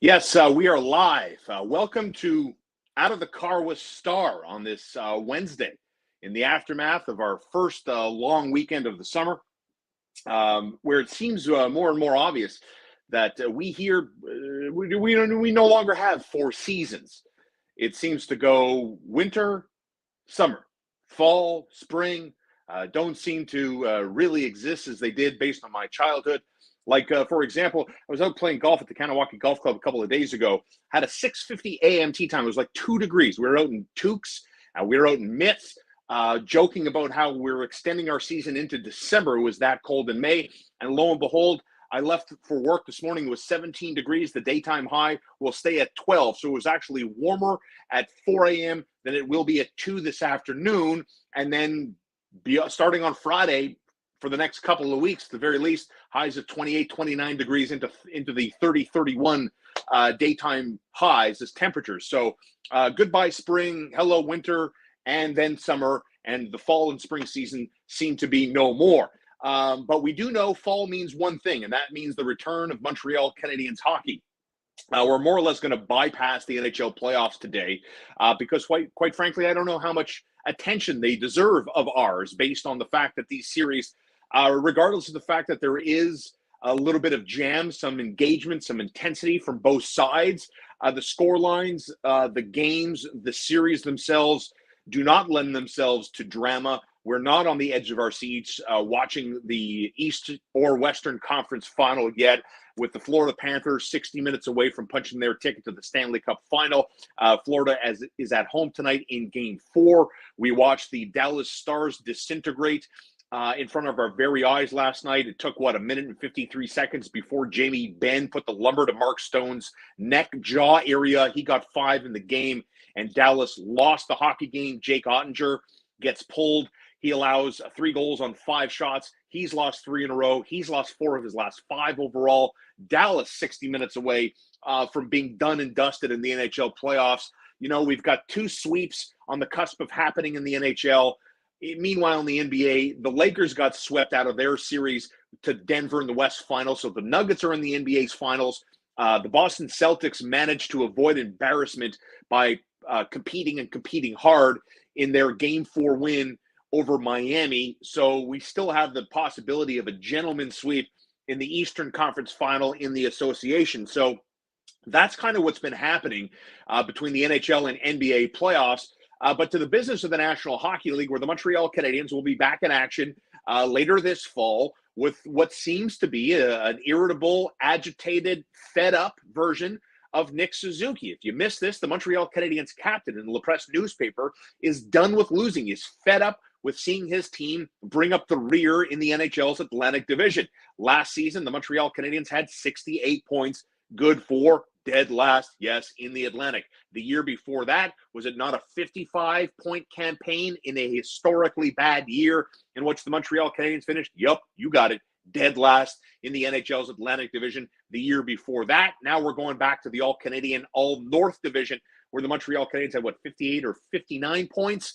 Yes, we are live. Welcome to Out of the Car with Starr on this Wednesday in the aftermath of our first long weekend of the summer, where it seems more and more obvious that we no longer have four seasons. It seems to go winter, summer, fall, spring, don't seem to really exist as they did based on my childhood. Like, for example, I was out playing golf at the Kanawaki Golf Club a couple of days ago, had a 6:50 a.m. tee time. It was like 2 degrees. We were out in toques, we were out in mitts, joking about how we were extending our season into December. It was that cold in May. And lo and behold, I left for work this morning. It was 17 degrees. The daytime high will stay at 12. So it was actually warmer at 4 a.m. than it will be at 2 this afternoon. And then starting on Friday, for the next couple of weeks, at the very least, highs of 28, 29 degrees into the 30, 31 daytime highs as temperatures. So goodbye spring, hello winter, and then summer, and the fall and spring season seem to be no more. But we do know fall means one thing, and that means the return of Montreal Canadiens hockey. We're more or less going to bypass the NHL playoffs today because, quite frankly, I don't know how much attention they deserve of ours based on the fact that these series, regardless of the fact that there is a little bit of jam, some engagement, some intensity from both sides, the score lines, the games, the series themselves do not lend themselves to drama. We're not on the edge of our seats watching the East or Western Conference final yet, with the Florida Panthers 60 minutes away from punching their ticket to the Stanley Cup final. Florida is at home tonight in Game 4. We watched the Dallas Stars disintegrate in front of our very eyes last night. It took, a minute and 53 seconds before Jamie Benn put the lumber to Mark Stone's neck, jaw area. He got 5 in the game, and Dallas lost the hockey game. Jake Ottinger gets pulled. He allows 3 goals on 5 shots. He's lost 3 in a row. He's lost 4 of his last 5 overall. Dallas 60 minutes away from being done and dusted in the NHL playoffs. You know, we've got 2 sweeps on the cusp of happening in the NHL. Meanwhile, in the NBA, the Lakers got swept out of their series to Denver in the West Finals. So the Nuggets are in the NBA's finals. The Boston Celtics managed to avoid embarrassment by competing hard in their Game 4 win over Miami. So we still have the possibility of a gentleman's sweep in the Eastern Conference final in the association. So that's kind of what's been happening between the NHL and NBA playoffs. But to the business of the National Hockey League, where the Montreal Canadiens will be back in action later this fall with what seems to be an irritable, agitated, fed-up version of Nick Suzuki. If you missed this, the Montreal Canadiens captain in the La Presse newspaper is done with losing. He's fed up with seeing his team bring up the rear in the NHL's Atlantic Division. Last season, the Montreal Canadiens had 68 points, good for dead last, yes, in the Atlantic. The year before that, was it not a 55-point campaign in a historically bad year in which the Montreal Canadiens finished? Yup, you got it, dead last in the NHL's Atlantic Division the year before that. Now we're going back to the All-Canadian, All-North Division, where the Montreal Canadiens had, 58 or 59 points.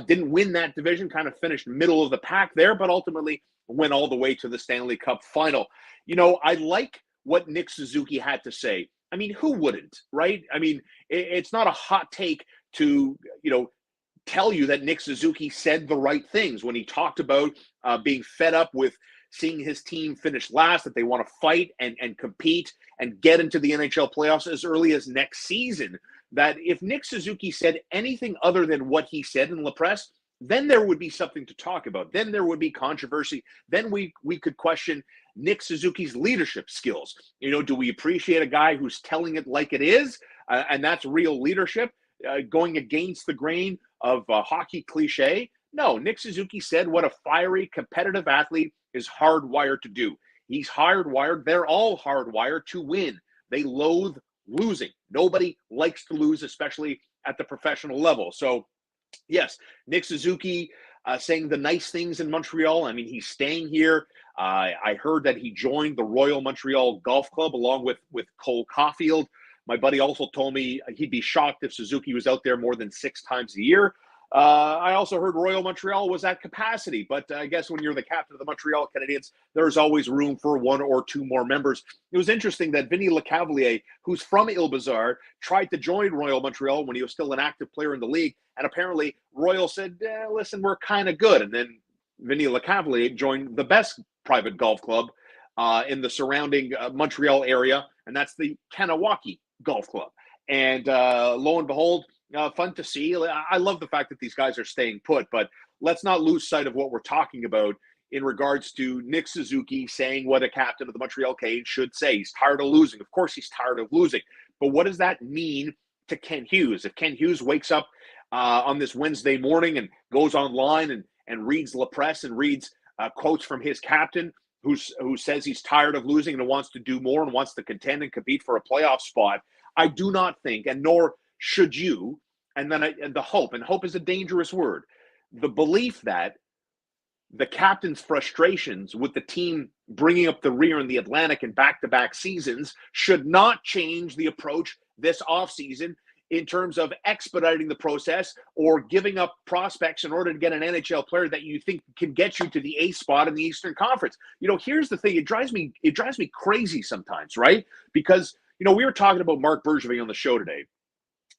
Didn't win that division, kind of finished middle of the pack there, but ultimately went all the way to the Stanley Cup final. You know, I like what Nick Suzuki had to say. I mean, who wouldn't, right? I mean, it's not a hot take to, tell you that Nick Suzuki said the right things when he talked about being fed up with seeing his team finish last, that they want to fight and compete and get into the NHL playoffs as early as next season. That if Nick Suzuki said anything other than what he said in La Presse, then there would be something to talk about. Then there would be controversy. Then we could question Nick Suzuki's leadership skills. Do we appreciate a guy who's telling it like it is? And that's real leadership, going against the grain of hockey cliche? No, Nick Suzuki said what a fiery, competitive athlete is hardwired to do. He's hardwired. They're all hardwired to win. They loathe losing. Nobody likes to lose, especially at the professional level. So, yes, Nick Suzuki saying the nice things in Montreal. I mean, he's staying here. I heard that he joined the Royal Montreal Golf Club along with Cole Caulfield. My buddy also told me he'd be shocked if Suzuki was out there more than 6 times a year. I also heard Royal Montreal was at capacity, but I guess when you're the captain of the Montreal Canadiens, there's always room for one or two more members. It was interesting that Vinny Lecavalier, who's from Ile-Bizarre, tried to join Royal Montreal when he was still an active player in the league, and apparently Royal said, listen, we're kind of good. And then Vinny Lecavalier joined the best private golf club in the surrounding Montreal area, and that's the Kanawaki Golf Club. And lo and behold, fun to see. I love the fact that these guys are staying put, but let's not lose sight of what we're talking about in regards to Nick Suzuki saying what a captain of the Montreal Canadiens should say. He's tired of losing. Of course he's tired of losing. But what does that mean to Ken Hughes? If Ken Hughes wakes up on this Wednesday morning and goes online and reads La Presse and reads quotes from his captain who says he's tired of losing and wants to do more and wants to contend and compete for a playoff spot, I do not think, and nor should you, and the hope, and hope is a dangerous word, the belief that the captain's frustrations with the team bringing up the rear in the Atlantic in back-to-back seasons should not change the approach this offseason in terms of expediting the process or giving up prospects in order to get an NHL player that you think can get you to the A spot in the Eastern Conference. Here's the thing. It drives me crazy sometimes, right? Because, we were talking about Marc Bergevin on the show today.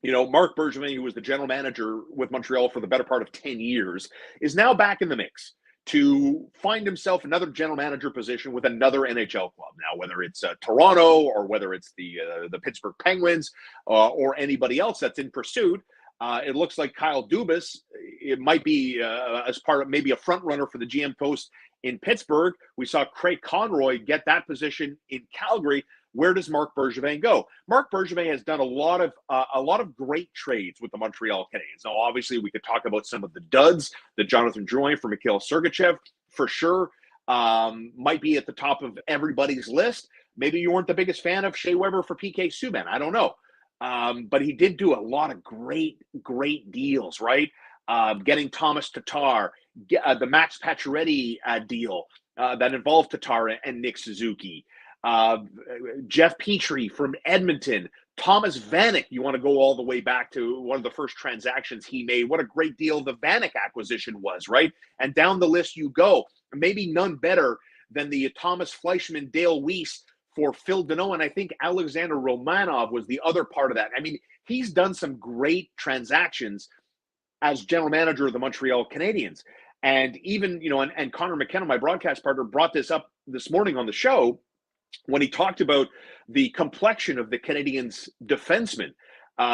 Marc Bergevin, who was the general manager with Montreal for the better part of 10 years, is now back in the mix to find himself another general manager position with another NHL club. Now, whether it's Toronto or whether it's the Pittsburgh Penguins or anybody else that's in pursuit, it looks like Kyle Dubas, it might be as part of maybe a front runner for the GM post in Pittsburgh. We saw Craig Conroy get that position in Calgary. Where does Marc Bergevin go? Marc Bergevin has done a lot of great trades with the Montreal Canadiens. Now, obviously, we could talk about some of the duds. The Jonathan Drouin for Mikhail Sergachev, for sure, might be at the top of everybody's list. Maybe you weren't the biggest fan of Shea Weber for PK Subban. I don't know. But he did do a lot of great deals, right? Getting Thomas Tatar, the Max Pacioretty deal that involved Tatar and Nick Suzuki. Jeff Petrie from Edmonton, Thomas Vanek. You want to go all the way back to one of the first transactions he made. What a great deal the Vanek acquisition was, right? And down the list you go. Maybe none better than the Thomas Fleischmann, Dale Weiss for Phil Deneau, and I think Alexander Romanov was the other part of that. I mean, he's done some great transactions as general manager of the Montreal Canadiens. And even, and Connor McKenna, my broadcast partner, brought this up this morning on the show when he talked about the complexion of the Canadiens' defensemen,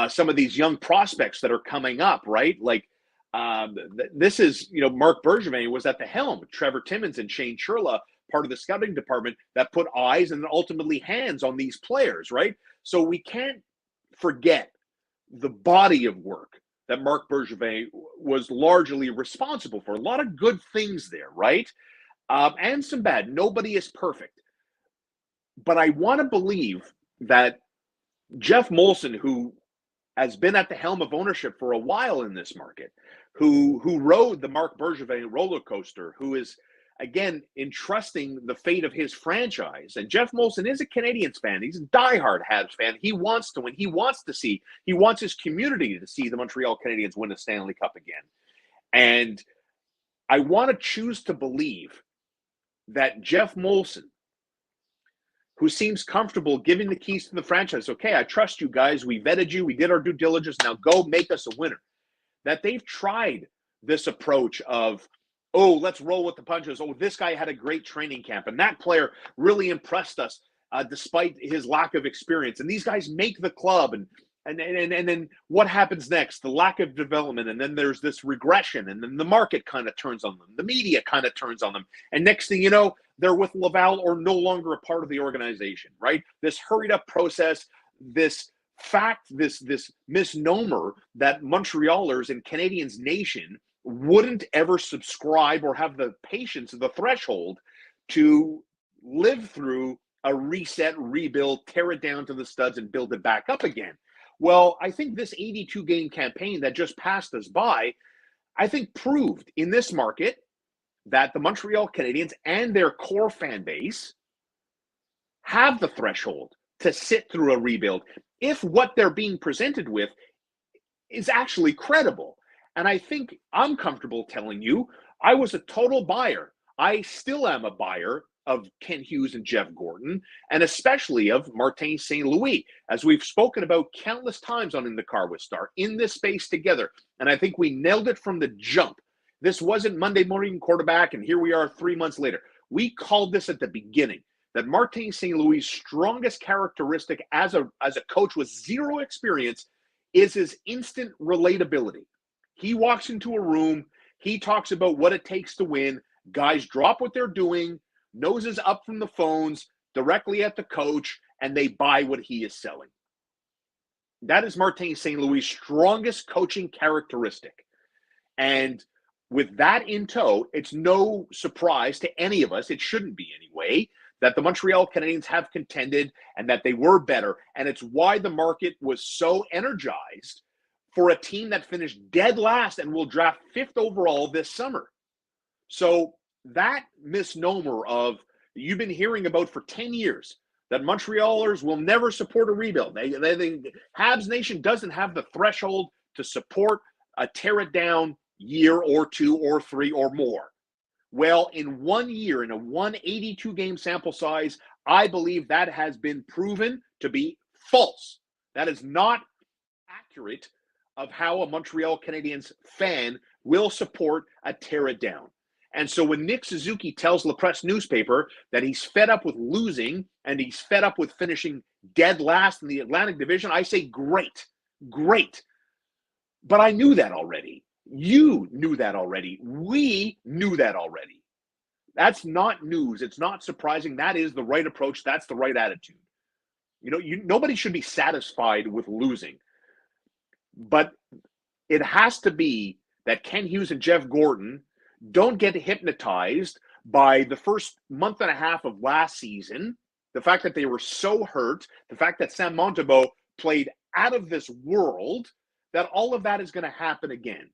some of these young prospects that are coming up, right? Like this is, Marc Bergevin was at the helm. Trevor Timmins and Shane Churla, part of the scouting department that put eyes and ultimately hands on these players, right? So we can't forget the body of work that Marc Bergevin was largely responsible for. A lot of good things there, right? And some bad. Nobody is perfect. But I want to believe that Jeff Molson, who has been at the helm of ownership for a while in this market, who rode the Marc Bergevin roller coaster, who is, again, entrusting the fate of his franchise. And Jeff Molson is a Canadiens fan. He's a diehard Habs fan. He wants to win. He wants his community to see the Montreal Canadiens win a Stanley Cup again. And I want to choose to believe that Jeff Molson, who seems comfortable giving the keys to the franchise, okay, I trust you guys. We vetted you. We did our due diligence. Now go make us a winner. That they've tried this approach of, let's roll with the punches. This guy had a great training camp, and that player really impressed us despite his lack of experience. And these guys make the club, and then what happens next? The lack of development, and then there's this regression, and then the market kind of turns on them. The media kind of turns on them. And next thing you know, they're with Laval or no longer a part of the organization, right? This hurried up process, this misnomer that Montrealers and Canadiens nation wouldn't ever subscribe or have the patience of the threshold to live through a reset, rebuild, tear it down to the studs and build it back up again. Well, I think this 82-game campaign that just passed us by, I think proved in this market that the Montreal Canadiens and their core fan base have the threshold to sit through a rebuild if what they're being presented with is actually credible. And I think I'm comfortable telling you I was a total buyer. I still am a buyer of Ken Hughes and Jeff Gordon, and especially of Martin St. Louis, as we've spoken about countless times on In the Car with Starr, in this space together. And I think we nailed it from the jump. This wasn't Monday morning quarterback, and here we are 3 months later. We called this at the beginning, that Martin St. Louis' strongest characteristic as a coach with zero experience is his instant relatability. He walks into a room, he talks about what it takes to win. Guys drop what they're doing, noses up from the phones, directly at the coach, and they buy what he is selling. That is Martin St. Louis' strongest coaching characteristic. And with that in tow, it's no surprise to any of us, it shouldn't be anyway, that the Montreal Canadiens have contended and that they were better. And it's why the market was so energized for a team that finished dead last and will draft 5th overall this summer. So that misnomer of you've been hearing about for 10 years, that Montrealers will never support a rebuild. Habs Nation doesn't have the threshold to support a tear it down year or 2 or 3 or more. Well, in 1 year, in a 182 game sample size, I believe that has been proven to be false. That is not accurate of how a Montreal Canadiens fan will support a tear it down. And so when Nick Suzuki tells La Presse newspaper that he's fed up with losing and he's fed up with finishing dead last in the Atlantic Division, I say, great, great. But I knew that already. You knew that already. We knew that already. That's not news. It's not surprising. That is the right approach. That's the right attitude. Nobody should be satisfied with losing. But it has to be that Ken Hughes and Jeff Gordon don't get hypnotized by the first month and a half of last season, the fact that they were so hurt, the fact that Sam Montembeault played out of this world, that all of that is going to happen again.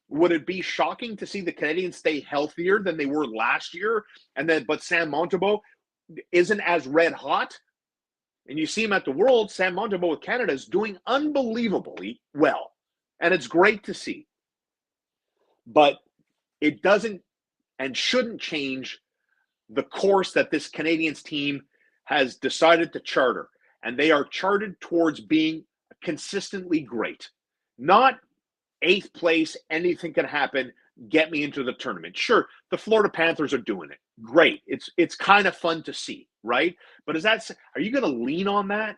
Would it be shocking to see the Canadiens stay healthier than they were last year, but Sam Montembeault isn't as red hot? And you see him at the World, Sam Montembeault with Canada is doing unbelievably well. And it's great to see. But it doesn't and shouldn't change the course that this Canadiens team has decided to charter. And they are charted towards being consistently great. Not 8th place, anything can happen, get me into the tournament. Sure, the Florida Panthers are doing it. Great. It's kind of fun to see, right? But are you going to lean on that?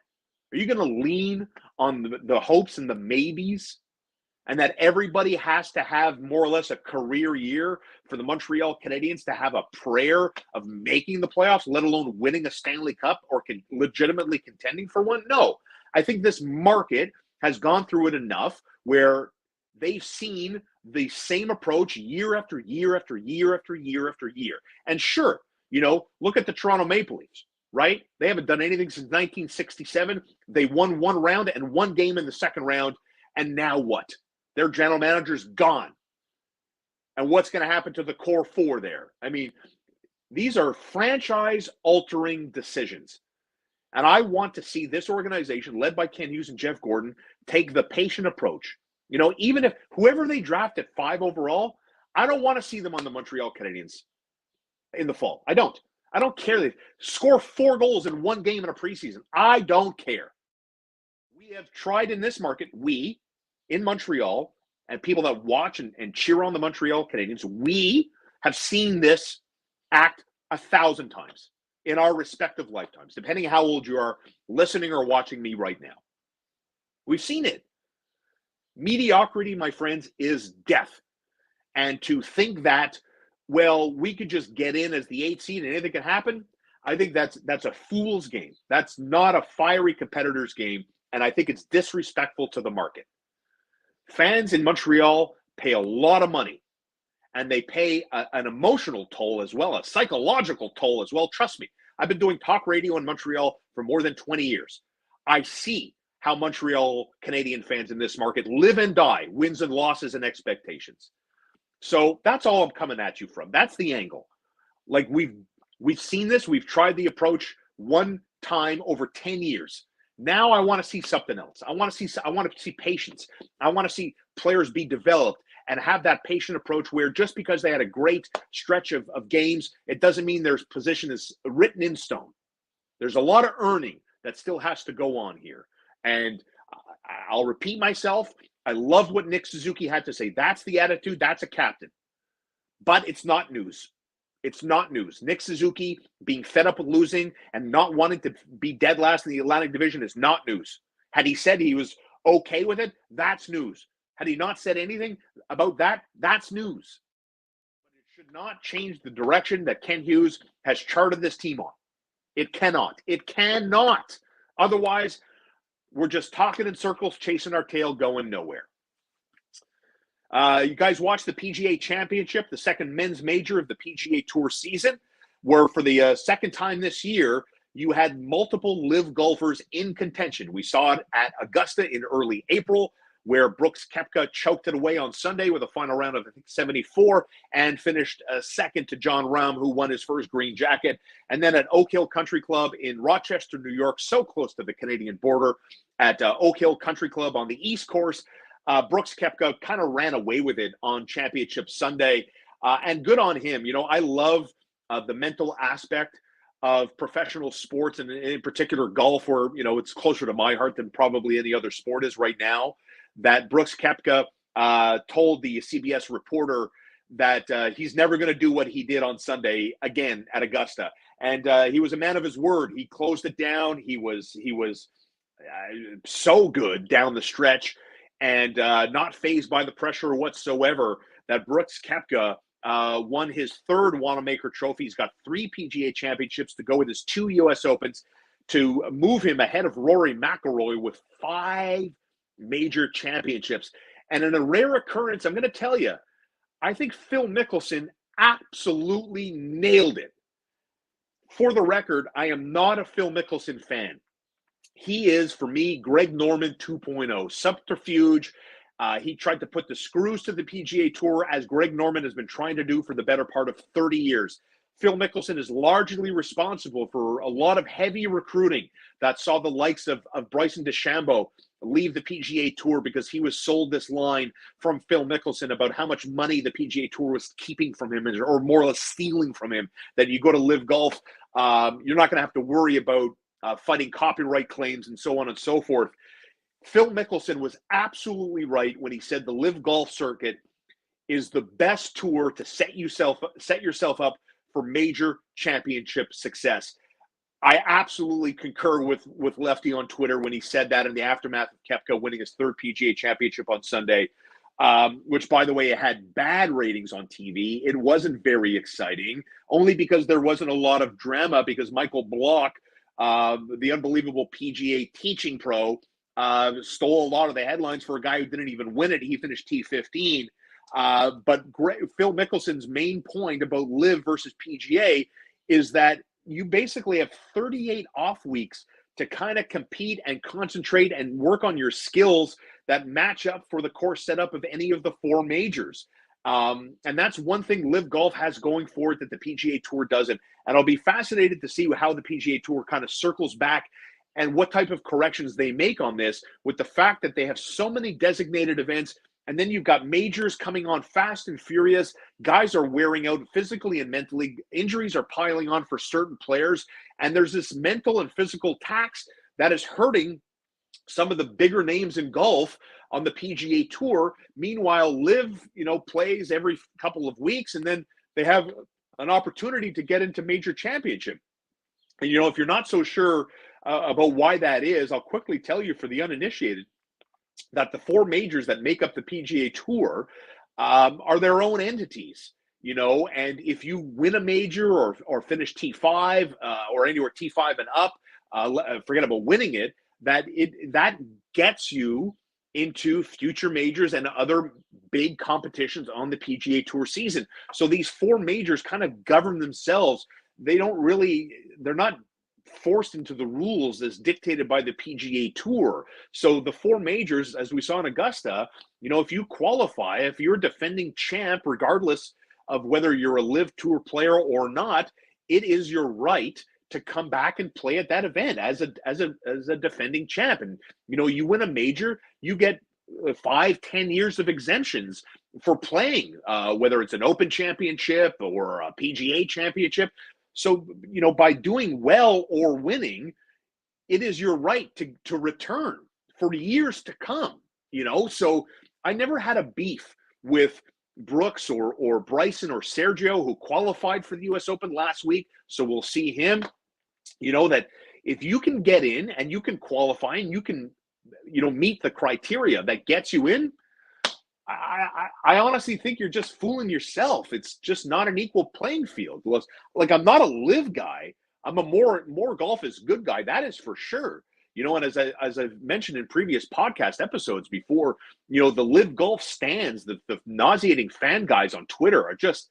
Are you going to lean on the hopes and the maybes? And that everybody has to have more or less a career year for the Montreal Canadiens to have a prayer of making the playoffs, let alone winning a Stanley Cup or legitimately contending for one? No. I think this market has gone through it enough where they've seen the same approach year after year after year after year after year. And sure, look at the Toronto Maple Leafs, right? They haven't done anything since 1967. They won 1 round and 1 game in the second round. And now what? Their general manager's gone. And what's going to happen to the core 4 there? I mean, these are franchise-altering decisions. And I want to see this organization, led by Ken Hughes and Jeff Gordon, take the patient approach. Even if whoever they draft at 5 overall, I don't want to see them on the Montreal Canadiens in the fall. I don't care. They score 4 goals in 1 game in a preseason. I don't care. We have tried in this market, in Montreal, and people that watch and cheer on the Montreal Canadiens, we have seen this act 1,000 times in our respective lifetimes, depending on how old you are listening or watching me right now. We've seen it. Mediocrity, my friends, is death. And to think that, well, we could just get in as the 8th seed and anything can happen, I think that's a fool's game. That's not a fiery competitor's game, and I think it's disrespectful to the market. Fans in Montreal pay a lot of money, and they pay an emotional toll as well, a psychological toll as well. Trust me, I've been doing talk radio in Montreal for more than 20 years. I see how Montreal Canadian fans in this market live and die, wins and losses and expectations. So that's all I'm coming at you from. That's the angle. Like we've seen this. We've tried the approach 1 time over 10 years. Now I want to see something else. I want to see patience. I want to see players be developed and have that patient approach where just because they had a great stretch of games, it doesn't mean their position is written in stone. There's a lot of earning that still has to go on here. And I'll repeat myself. I love what Nick Suzuki had to say. That's the attitude. That's a captain. But it's not news. It's not news. Nick Suzuki being fed up with losing and not wanting to be dead last in the Atlantic Division is not news. Had he said he was okay with it, that's news. Had he not said anything about that, that's news. But it should not change the direction that Kent Hughes has charted this team on. It cannot. It cannot. Otherwise, we're just talking in circles, chasing our tail, going nowhere. You guys watched the PGA Championship, the second men's major of the PGA Tour season, where for the second time this year, you had multiple LIV golfers in contention. We saw it at Augusta in early April, where Brooks Koepka choked it away on Sunday with a final round of, I think, 74 and finished second to Jon Rahm, who won his first green jacket. And then at Oak Hill Country Club in Rochester, New York, so close to the Canadian border, at Oak Hill Country Club on the East Course, Brooks Koepka kind of ran away with it on Championship Sunday, and good on him. You know, I love the mental aspect of professional sports, and in particular golf, where, you know, it's closer to my heart than probably any other sport is right now, that Brooks Koepka told the CBS reporter that he's never going to do what he did on Sunday again at Augusta. And he was a man of his word. He closed it down. He was so good down the stretch, and not fazed by the pressure whatsoever, that Brooks Koepka won his third Wanamaker Trophy. He's got 3 PGA championships to go with his 2 U.S. Opens to move him ahead of Rory McIlroy with 5 major championships. And in a rare occurrence, I'm going to tell you, I think Phil Mickelson absolutely nailed it. For the record, I am not a Phil Mickelson fan. He is, for me, Greg Norman 2.0. Subterfuge. He tried to put the screws to the PGA Tour, as Greg Norman has been trying to do for the better part of 30 years. Phil Mickelson is largely responsible for a lot of heavy recruiting that saw the likes of Bryson DeChambeau leave the PGA Tour, because he was sold this line from Phil Mickelson about how much money the PGA Tour was keeping from him, or more or less stealing from him, that you go to LIV Golf, you're not going to have to worry about fighting copyright claims and so on and so forth. Phil Mickelson was absolutely right when he said the LIV Golf circuit is the best tour to set yourself up for major championship success. I absolutely concur with Lefty on Twitter when he said that in the aftermath of Koepka winning his 3rd PGA championship on Sunday, which, by the way, it had bad ratings on TV. It wasn't very exciting, only because there wasn't a lot of drama, because Michael Block, the unbelievable PGA teaching pro, stole a lot of the headlines for a guy who didn't even win it. He finished T15. But Phil Mickelson's main point about LIV versus PGA is that you basically have 38 off weeks to kind of compete and concentrate and work on your skills that match up for the course setup of any of the 4 majors. And that's one thing LIV Golf has going for it that the PGA Tour doesn't. And I'll be fascinated to see how the PGA Tour kind of circles back and what type of corrections they make on this, with the fact that they have so many designated events. And then you've got majors coming on fast and furious. Guys are wearing out physically and mentally. Injuries are piling on for certain players. And there's this mental and physical tax that is hurting some of the bigger names in golf on the PGA Tour. Meanwhile, LIV, plays every couple of weeks, and then they have an opportunity to get into major championship. And, if you're not so sure about why that is, I'll quickly tell you, for the uninitiated, that the 4 majors that make up the PGA Tour are their own entities, and if you win a major or finish T5 or anywhere T5 and up, forget about winning it, that gets you into future majors and other big competitions on the PGA Tour season. So these 4 majors kind of govern themselves. They're not forced into the rules as dictated by the PGA Tour. So the 4 majors, as we saw in Augusta, if you qualify, if you're a defending champ, regardless of whether you're a LIV Tour player or not, it is your right to come back and play at that event as a defending champ. And you win a major, you get 5-10 years of exemptions for playing, whether it's an Open Championship or a PGA Championship. So by doing well or winning, it is your right to return for years to come. So I never had a beef with Brooks or Bryson or Sergio, who qualified for the US Open last week. So we'll see him. That if you can get in and you can qualify and you can, meet the criteria that gets you in, I honestly think you're just fooling yourself. It's just not an equal playing field. Like, I'm not a live guy. I'm a more golf is good guy. That is for sure. And as I've mentioned in previous podcast episodes before, the live golf stands, the nauseating fan guys on Twitter are just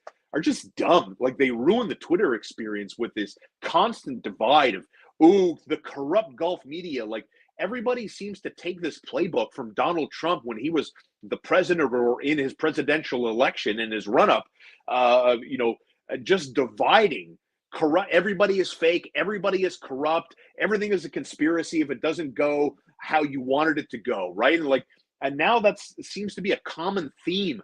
dumb. Like, they ruin the Twitter experience with this constant divide of, the corrupt golf media. Like, everybody seems to take this playbook from Donald Trump when he was the president or in his presidential election and his run-up, just dividing. Corrupt. Everybody is fake. Everybody is corrupt. Everything is a conspiracy if it doesn't go how you wanted it to go, right? And now that seems to be a common theme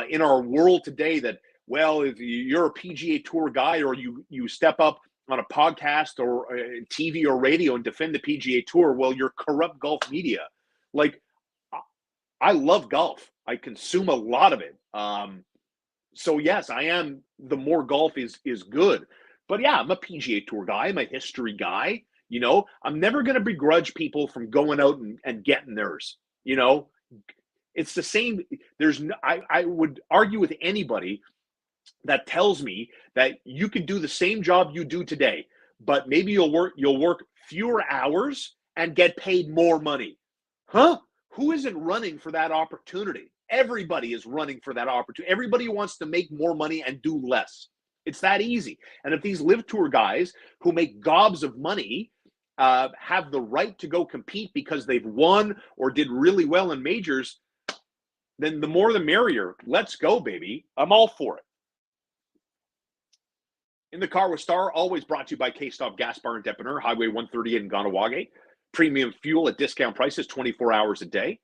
in our world today. That, well, if you're a PGA Tour guy or you step up on a podcast or TV or radio and defend the PGA Tour, well, you're corrupt golf media. Like, I love golf. I consume a lot of it. So yes, I am. The more golf is good. But yeah, I'm a PGA Tour guy. I'm a history guy. I'm never going to begrudge people from going out and getting theirs. It's the same. I would argue with anybody that tells me that you could do the same job you do today, but maybe you'll work fewer hours and get paid more money. Huh? Who isn't running for that opportunity? Everybody is running for that opportunity. Everybody wants to make more money and do less. It's that easy. And if these live tour guys who make gobs of money have the right to go compete because they've won or did really well in majors, then the more the merrier. Let's go, baby. I'm all for it. In the Car with Starr, always brought to you by K-Stop Gas Bar and Depanneur, Highway 138 in Kanawaki. Premium fuel at discount prices 24 hours a day.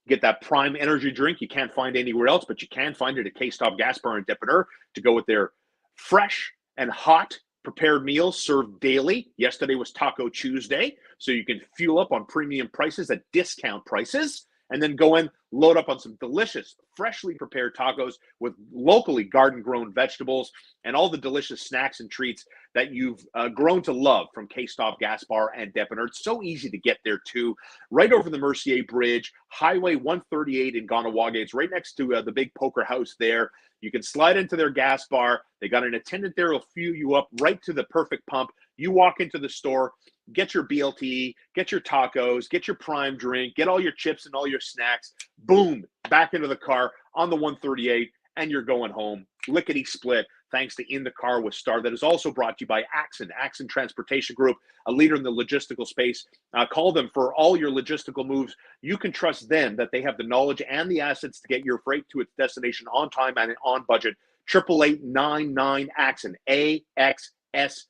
Get that prime energy drink you can't find anywhere else, but you can find it at K-Stop Gas Bar and Depanneur to go with their fresh and hot prepared meals served daily. Yesterday was Taco Tuesday, so you can fuel up on premium prices at discount prices, and then go in, load up on some delicious, freshly prepared tacos with locally garden-grown vegetables and all the delicious snacks and treats that you've grown to love from K-Stop Gas Bar and Depanneur. It's so easy to get there, too. Right over the Mercier Bridge, Highway 138 in Kanawaki. It's right next to the big poker house there. You can slide into their gas bar. They got an attendant there who'll fuel you up right to the perfect pump. You walk into the store, get your BLT, get your tacos, get your prime drink, get all your chips and all your snacks. Boom, back into the car on the 138, and you're going home. Lickety split, thanks to In the Car with Starr. That is also brought to you by Axon Transportation Group, a leader in the logistical space. Call them for all your logistical moves. You can trust them that they have the knowledge and the assets to get your freight to its destination on time and on budget. 888-99-AXON, AXSUN.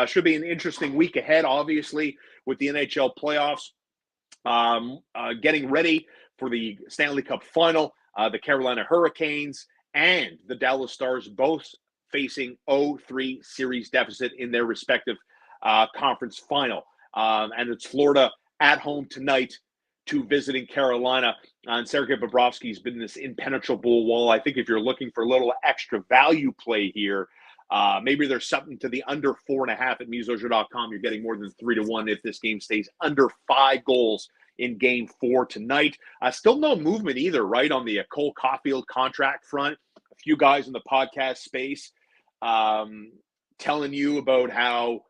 Should be an interesting week ahead, obviously, with the NHL playoffs. Getting ready for the Stanley Cup final. The Carolina Hurricanes and the Dallas Stars both facing 0-3 series deficit in their respective conference final. And it's Florida at home tonight to visiting Carolina. And Sergei Bobrovsky's been this impenetrable wall. I think if you're looking for a little extra value play here, maybe there's something to the under 4.5 at MesoJoe.com. You're getting more than 3-1 if this game stays under 5 goals in Game 4 tonight. Still no movement either, right, on the Cole Caulfield contract front. A few guys in the podcast space telling you about how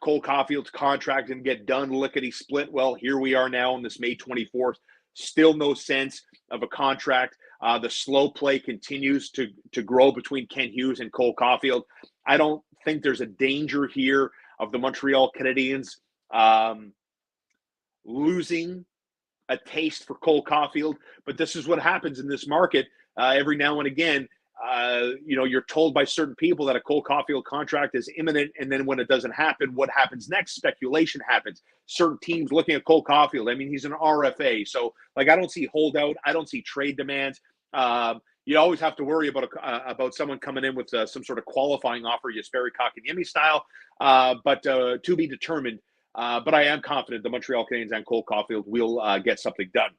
Cole Caulfield's contract didn't get done lickety-split. Well, here we are now on this May 24th. Still no sense of a contract. The slow play continues to grow between Kent Hughes and Cole Caulfield. I don't think there's a danger here of the Montreal Canadiens losing a taste for Cole Caulfield, but this is what happens in this market every now and again. you're told by certain people that a Cole Caulfield contract is imminent, and then when it doesn't happen, what happens next? Speculation happens. Certain teams looking at Cole Caulfield. I mean, he's an RFA, so like I don't see holdout. I don't see trade demands. You always have to worry about someone coming in with some sort of qualifying offer, Jesperi Kotkaniemi style, but to be determined. But I am confident the Montreal Canadiens and Cole Caulfield will get something done.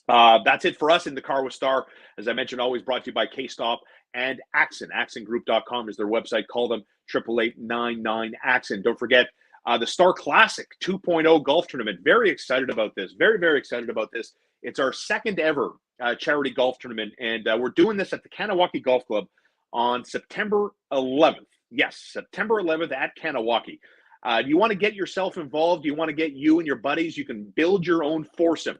That's it for us in the car with Starr. As I mentioned, always brought to you by K-Stop and Axon. AxonGroup.com is their website. Call them 888-99-AXON. Don't forget the Starr Classic 2.0 golf tournament. Very excited about this. Very, very excited about this. It's our second ever charity golf tournament, and we're doing this at the Kanawaki Golf Club on September 11th. Yes, September 11th at Kanawaki. Do you want to get yourself involved? Do you want to get you and your buddies? You can build your own foursome.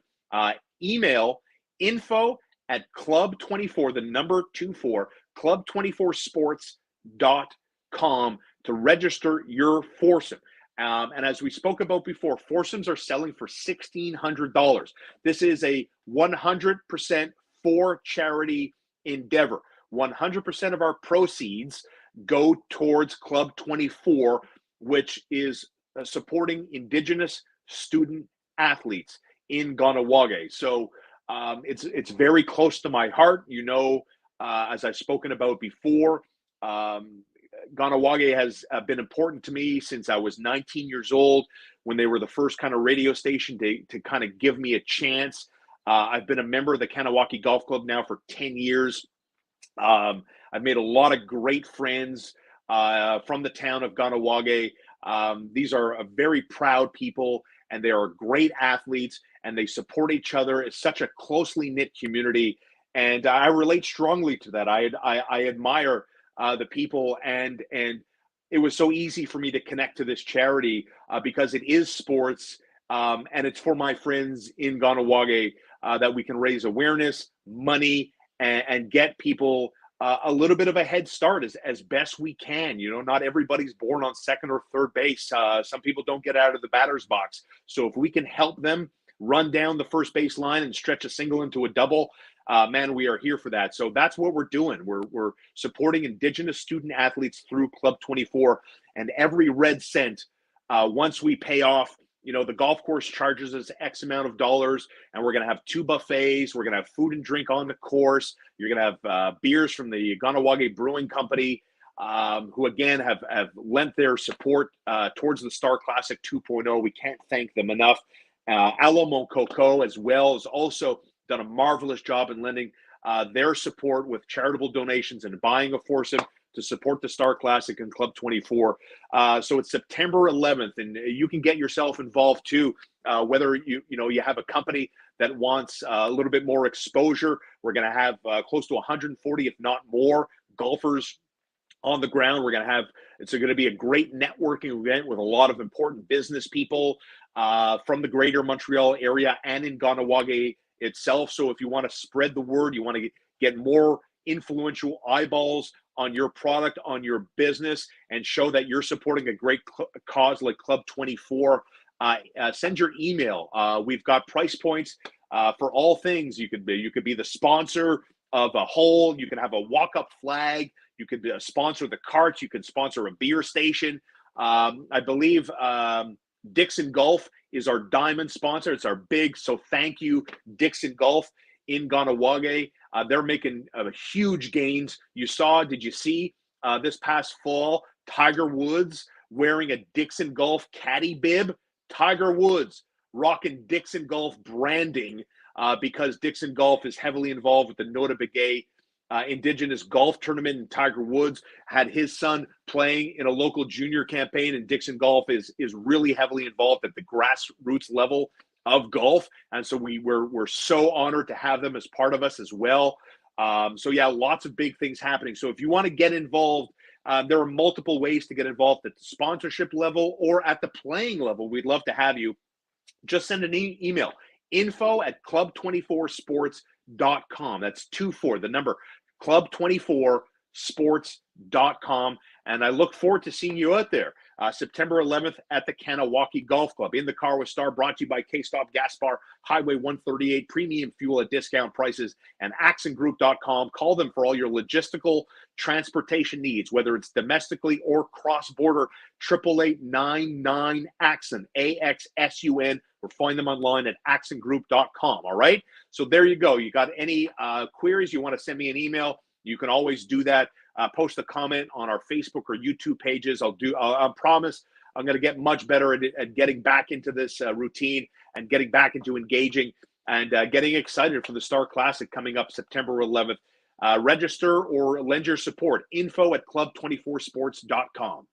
Email info@club24, the number 24, club24sports.com to register your foursome. And as we spoke about before, foursomes are selling for $1,600. This is a 100% for charity endeavor. 100% of our proceeds go towards Club 24, which is supporting Indigenous student athletes in Kanawaki. So it's very close to my heart. As I've spoken about before, Kanawaki has been important to me since I was 19 years old, when they were the first kind of radio station to kind of give me a chance. I've been a member of the Kanawaki Golf Club now for 10 years. I've made a lot of great friends from the town of Kanawaki. These are a very proud people, and they are great athletes, and they support each other. It's such a closely knit community, and I relate strongly to that. I admire the people, and it was so easy for me to connect to this charity because it is sports, and it's for my friends in Kanawaki that we can raise awareness, money, and get people a little bit of a head start as best we can. Not everybody's born on second or third base. Some people don't get out of the batter's box. So if we can help them run down the first base line and stretch a single into a double, man, we are here for that. So that's what we're doing. We're supporting Indigenous student athletes through Club 24, and every red cent, once we pay off, the golf course charges us X amount of dollars, and we're going to have 2 buffets. We're going to have food and drink on the course. You're going to have beers from the Kanawaki Brewing Company, who again have lent their support towards the Starr Classic 2.0. We can't thank them enough. Alamo Coco as well has also done a marvelous job in lending their support with charitable donations and buying a foursome to support the Starr Classic and Club 24. So it's September 11th, and you can get yourself involved too. Whether you have a company that wants a little bit more exposure, we're going to have close to 140, if not more, golfers on the ground. It's going to be a great networking event with a lot of important business people from the greater Montreal area and in Kanawaki itself. So if you want to spread the word, you want to get more influential eyeballs on your product, on your business, and show that you're supporting a great cause like Club 24, send your email. We've got price points for all things. You could be the sponsor of a hole. You can have a walk-up flag. You could sponsor the carts. You could sponsor a beer station. I believe Dixon Golf is our diamond sponsor. It's our big, so thank you, Dixon Golf in Kanawaki. They're making huge gains. Did you see this past fall, Tiger Woods wearing a Dixon Golf caddy bib? Tiger Woods rocking Dixon Golf branding because Dixon Golf is heavily involved with the Nota Begay Indigenous Golf Tournament, and Tiger Woods had his son playing in a local junior campaign, and Dixon Golf is really heavily involved at the grassroots level of golf, and so we're so honored to have them as part of us as well. So yeah, lots of big things happening. So if you want to get involved, there are multiple ways to get involved at the sponsorship level or at the playing level. We'd love to have you. Just send an email, info@club24sports.com. That's 24, the number, club24sports.com. And I look forward to seeing you out there. September 11th at the Kanawaki Golf Club. In the Car with Starr, brought to you by K-Stop Gas Bar, Highway 138, premium fuel at discount prices, and AxonGroup.com. Call them for all your logistical transportation needs, whether it's domestically or cross-border. 888-99-AXON, AXSUN, or find them online at AxonGroup.com, all right? So there you go. You got any queries, you want to send me an email, you can always do that. Post a comment on our Facebook or YouTube pages. I promise I'm going to get much better at getting back into this routine and getting back into engaging and getting excited for the Starr Classic coming up September 11th. Register or lend your support. Info at club24sports.com.